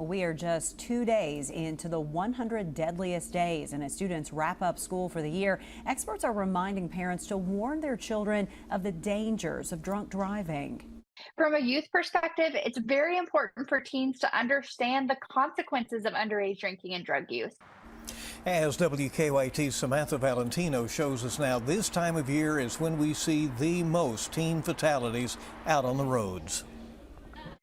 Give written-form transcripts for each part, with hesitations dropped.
We are just 2 days into the 100 deadliest days, and as students wrap up school for the year, experts are reminding parents to warn their children of the dangers of drunk driving. From a youth perspective, it's very important for teens to understand the consequences of underage drinking and drug use. As WKYT's Samantha Valentino shows us now, this time of year is when we see the most teen fatalities out on the roads.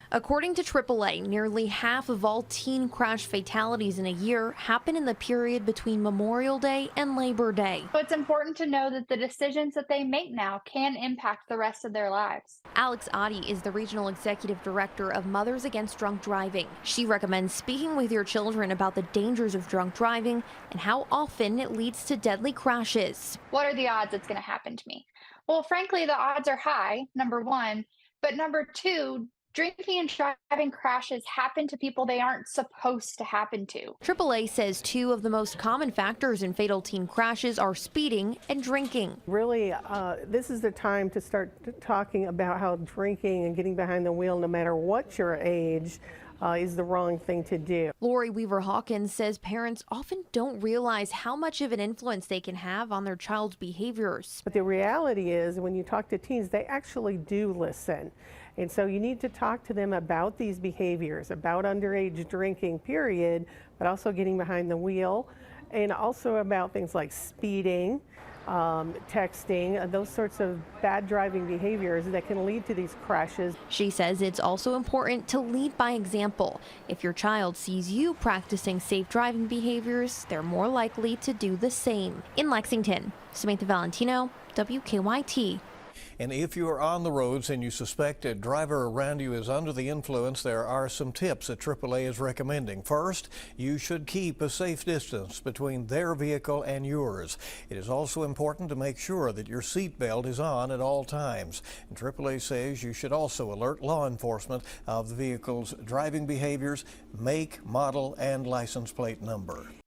According to AAA, nearly half of all teen crash fatalities in a year happen in the period between Memorial Day and Labor Day. So it's important to know that the decisions that they make now can impact the rest of their lives. Alex Oddie is the regional executive director of Mothers Against Drunk Driving. She recommends speaking with your children about the dangers of drunk driving and how often it leads to deadly crashes. What are the odds it's going to happen to me? Well, frankly, the odds are high, number one. But number two, drinking and driving crashes happen to people they aren't supposed to happen to. AAA says two of the most common factors in fatal teen crashes are speeding and drinking. Really, this is the time to start talking about how drinking and getting behind the wheel, no matter what your age, is the wrong thing to do. Lori Weaver Hawkins says parents often don't realize how much of an influence they can have on their child's behaviors. But the reality is, when you talk to teens, they actually do listen. And so you need to talk to them about these behaviors, about underage drinking, period, but also getting behind the wheel, and also about things like speeding, texting, those sorts of bad driving behaviors that can lead to these crashes. She says it's also important to lead by example. If your child sees you practicing safe driving behaviors, they're more likely to do the same. In Lexington, Samantha Valentino, WKYT. And if you are on the roads and you suspect a driver around you is under the influence, there are some tips that AAA is recommending. First, you should keep a safe distance between their vehicle and yours. It is also important to make sure that your seatbelt is on at all times. And AAA says you should also alert law enforcement of the vehicle's driving behaviors, make, model, and license plate number.